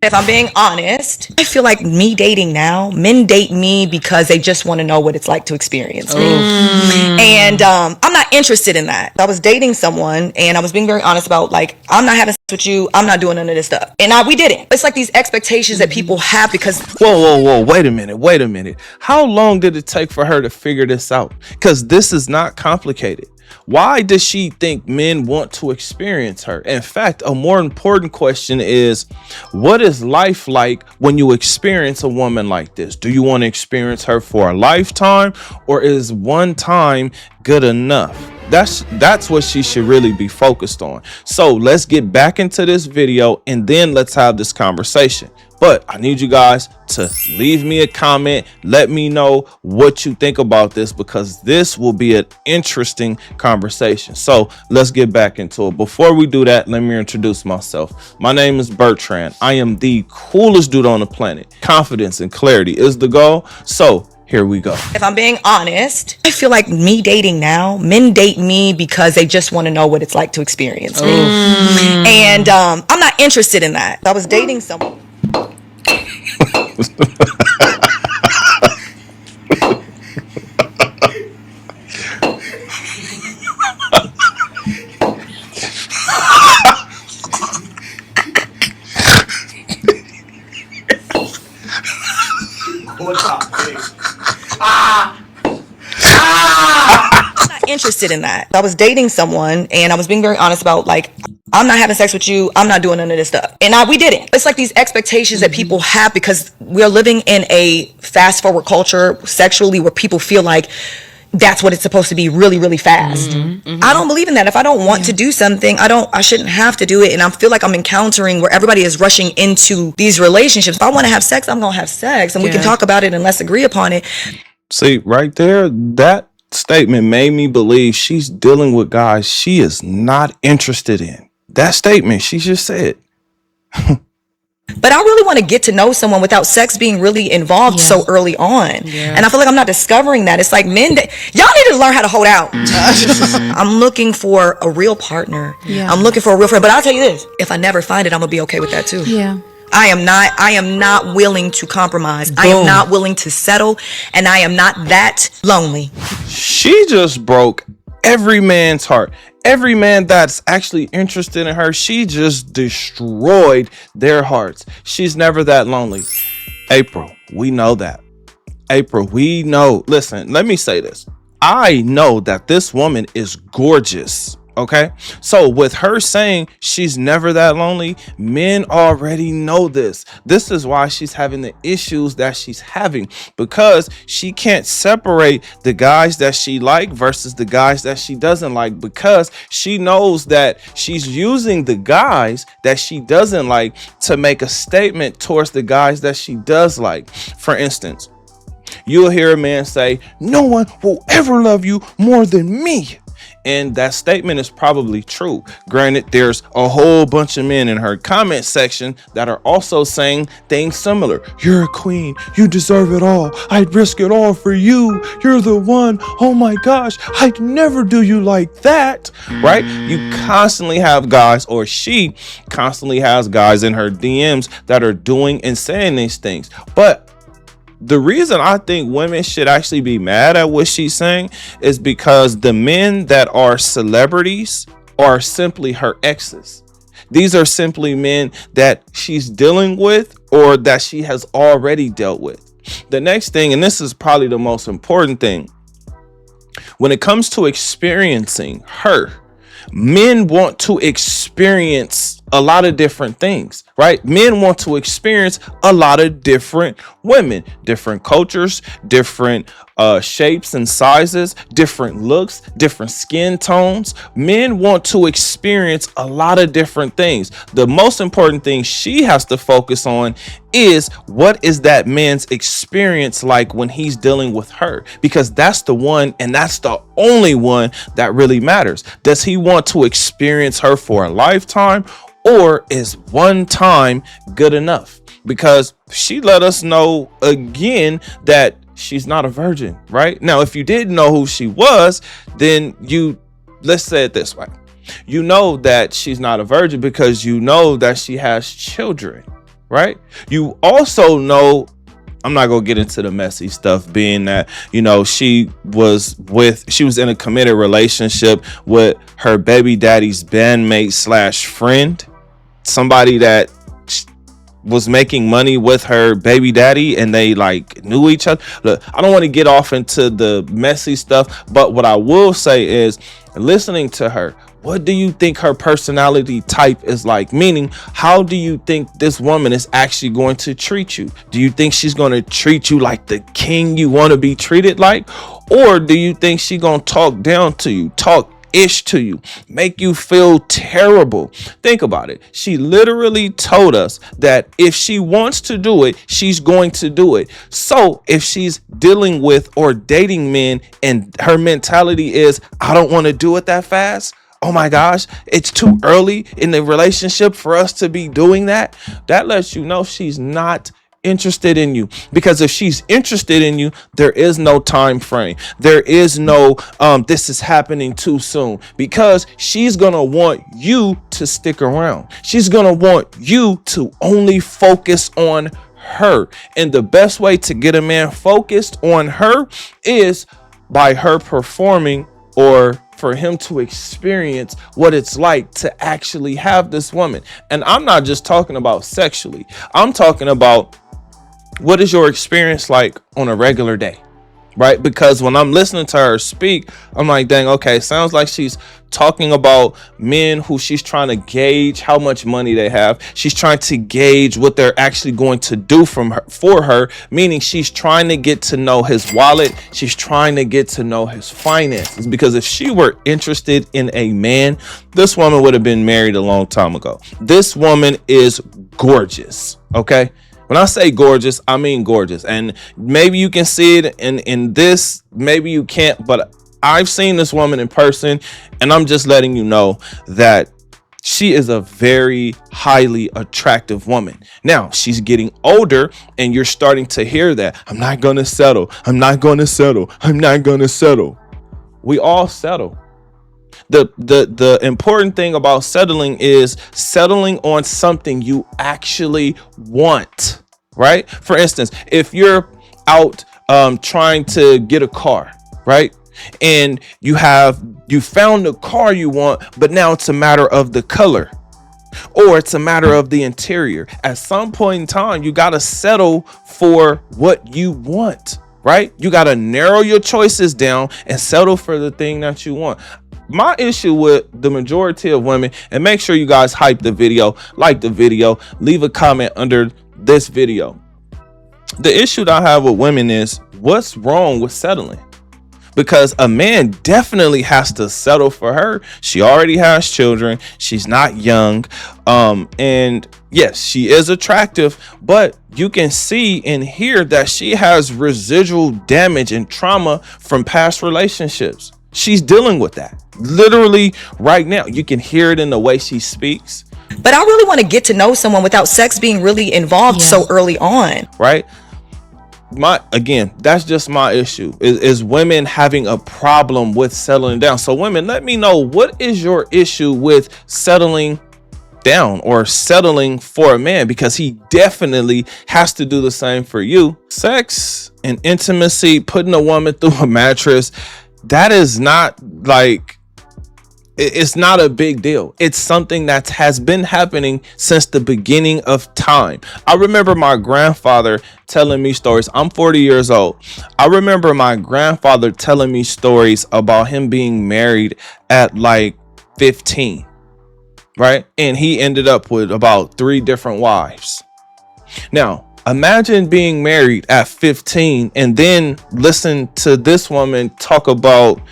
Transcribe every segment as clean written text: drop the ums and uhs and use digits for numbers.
If I'm being honest, I feel like me dating now, men date me because they just want to know what it's like to experience me. And I'm not interested in that. I was dating someone and I was being very honest about, like, I'm not having sex with you. I'm not doing none of this stuff. And we didn't. It's like these expectations that people have because... Whoa. Wait a minute. How long did it take for her to figure this out? Because this is not complicated. Why does she think men want to experience her? In fact, a more important question is, what is life like when you experience a woman like this? Do you want to experience her for a lifetime, or is one time good enough? That's what she should really be focused on. So let's get back into this video and then let's have this conversation. But I need you guys to leave me a comment. Let me know what you think about this, because this will be an interesting conversation. So let's get back into it. Before we do that, let me introduce myself. My name is Bertrand. I am the coolest dude on the planet. Confidence and clarity is the goal. So here we go. If I'm being honest, I feel like me dating now, men date me because they just want to know what it's like to experience me. And I'm not interested in that. I was dating someone. Interested in that. I was dating someone and I was being very honest about, like, I'm not having sex with you. I'm not doing none of this stuff. And we didn't. It's like these expectations that people have because we're living in a fast forward culture sexually where people feel like that's what it's supposed to be, really, really fast. I don't believe in that. If I don't want to do something, I shouldn't have to do it. And I feel like I'm encountering where everybody is rushing into these relationships. If I want to have sex, I'm going to have sex, and we can talk about it and let's agree upon it. See, right there, that statement made me believe she's dealing with guys she is not interested in. That statement she just said. But I really want to get to know someone without sex being really involved so early on. And I feel like I'm not discovering that. It's like men, y'all need to learn how to hold out. I'm looking for a real partner. I'm looking for a real friend. But I'll tell you this, if I never find it, I'm gonna be okay with that too. I am not willing to compromise. I am not willing to settle, and I am not that lonely. She just broke every man's heart. Every man that's actually interested in her, she just destroyed their hearts. She's never that lonely. April, we know that. April, we know. Listen, let me say this. I know that this woman is gorgeous. Okay, so with her saying she's never that lonely, men already know this. This is why she's having the issues that she's having, because she can't separate the guys that she like versus the guys that she doesn't like, because she knows that she's using the guys that she doesn't like to make a statement towards the guys that she does like. For instance, you'll hear a man say, "No one will ever love you more than me." And that statement is probably true. Granted, there's a whole bunch of men in her comment section that are also saying things similar. "You're a queen. You deserve it all. I'd risk it all for you. You're the one. Oh my gosh, I'd never do you like that." Right? You constantly have guys, or she constantly has guys in her DMs that are doing and saying these things. But the reason I think women should actually be mad at what she's saying is because the men that are celebrities are simply her exes. These are simply men that she's dealing with or that she has already dealt with. The next thing, and this is probably the most important thing, when it comes to experiencing her, men want to experience a lot of different things, right? Men want to experience a lot of different women, different cultures, different shapes and sizes, different looks, different skin tones. Men want to experience a lot of different things. The most important thing she has to focus on is, what is that man's experience like when he's dealing with her? Because that's the one, and that's the only one that really matters. Does he want to experience her for a lifetime, or is one time good enough? Because she let us know again that she's not a virgin, right? Now, if you didn't know who she was, then let's say it this way. You know that she's not a virgin because you know that she has children. right? You also know, I'm not gonna get into the messy stuff, being that, you know, she was in a committed relationship with her baby daddy's bandmate slash friend, somebody that was making money with her baby daddy, and they like knew each other. Look, I don't want to get off into the messy stuff, but what I will say is, listening to her, what do you think her personality type is like? Meaning, how do you think this woman is actually going to treat you? Do you think she's going to treat you like the king you want to be treated like? Or do you think she's going to talk down to you, talk ish to you, make you feel terrible? Think about it. She literally told us that if she wants to do it, she's going to do it. So if she's dealing with or dating men and her mentality is, I don't want to do it that fast, oh my gosh, it's too early in the relationship for us to be doing that, that lets you know she's not interested in you. Because if she's interested in you, there is no time frame. There is no this is happening too soon, because she's gonna want you to stick around. She's gonna want you to only focus on her. And the best way to get a man focused on her is by her performing, or for him to experience what it's like to actually have this woman. And I'm not just talking about sexually. I'm talking about, what is your experience like on a regular day, right? Because when I'm listening to her speak, I'm like, dang, okay, sounds like she's talking about men who she's trying to gauge how much money they have. She's trying to gauge what they're actually going to do for her, meaning she's trying to get to know his wallet. She's trying to get to know his finances, because if she were interested in a man, this woman would have been married a long time ago. This woman is gorgeous, okay? When I say gorgeous, I mean gorgeous. And maybe you can see it in this, maybe you can't, but I've seen this woman in person, and I'm just letting you know that she is a very highly attractive woman. Now, she's getting older, and you're starting to hear that. I'm not going to settle. I'm not going to settle. I'm not going to settle. We all settle. The important thing about settling is settling on something you actually want, right? For instance, if you're out trying to get a car, right? And you found the car you want, but now it's a matter of the color, or it's a matter of the interior. At some point in time, you got to settle for what you want, right? You got to narrow your choices down and settle for the thing that you want. My issue with the majority of women, and make sure you guys hype the video, like the video, leave a comment under this video. The issue that I have with women is, what's wrong with settling? Because a man definitely has to settle for her. She already has children. She's not young. And yes, she is attractive, but you can see and hear that she has residual damage and trauma from past relationships. She's dealing with that literally right now. You can hear it in the way she speaks. But I really want to get to know someone without sex being really involved so early on. Right. That's just my issue is women having a problem with settling down. So women, let me know, what is your issue with settling down or settling for a man? Because he definitely has to do the same for you. Sex and intimacy, putting a woman through a mattress, that is not like, it's not a big deal. It's something that has been happening since the beginning of time. I remember my grandfather telling me stories. I'm 40 years old. I remember my grandfather telling me stories about him being married at like 15, right? And he ended up with about 3 different wives. Now, imagine being married at 15 and then listen to this woman talk about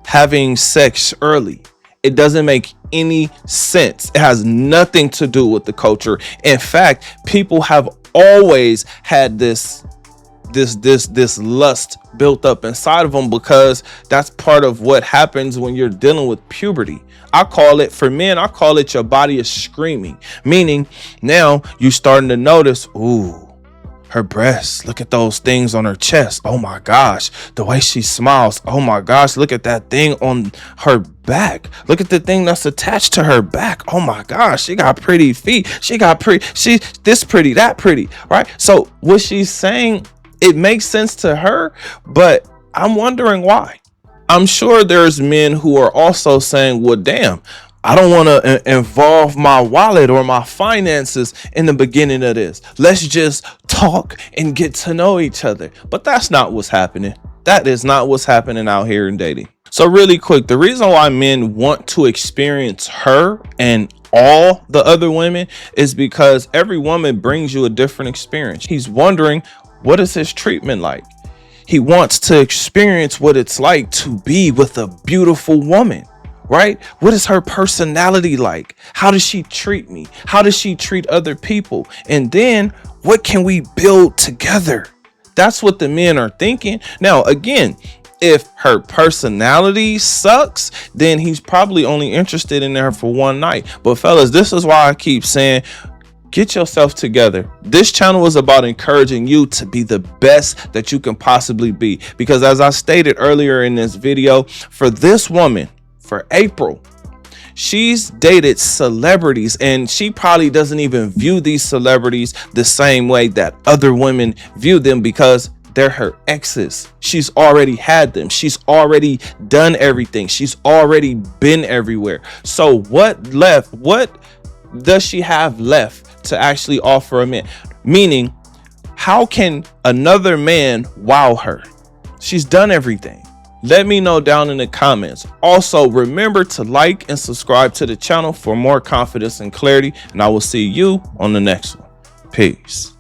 having sex early. It doesn't make any sense. It has nothing to do with the culture. In fact, people have always had this lust built up inside of them, because that's part of what happens when you're dealing with puberty. For men, I call it your body is screaming, meaning now you're starting to notice, ooh, Her breasts, look at those things on her chest. Oh my gosh, the way she smiles. Oh my gosh, look at that thing on her back. Look at the thing that's attached to her back. Oh my gosh, she got pretty feet. She this pretty, that pretty, right? So what she's saying, it makes sense to her, but I'm wondering why. I'm sure there's men who are also saying, well, damn, I don't want to involve my wallet or my finances in the beginning of this. Let's just talk and get to know each other. But that's not what's happening. That is not what's happening out here in dating. So really quick, the reason why men want to experience her and all the other women is because every woman brings you a different experience. He's wondering, what is his treatment like? He wants to experience what it's like to be with a beautiful woman. Right? What is her personality like? How does she treat me? How does she treat other people? And then what can we build together? That's what the men are thinking. Now, again, if her personality sucks, then he's probably only interested in her for one night. But fellas, this is why I keep saying, get yourself together. This channel is about encouraging you to be the best that you can possibly be. Because as I stated earlier in this video, for this woman, for April, she's dated celebrities, and she probably doesn't even view these celebrities the same way that other women view them because they're her exes. She's already had them. She's already done everything. She's already been everywhere. So what does she have left to actually offer a man? Meaning, how can another man wow her? She's done everything. Let me know down in the comments. Also, remember to like and subscribe to the channel for more confidence and clarity, and I will see you on the next one. Peace.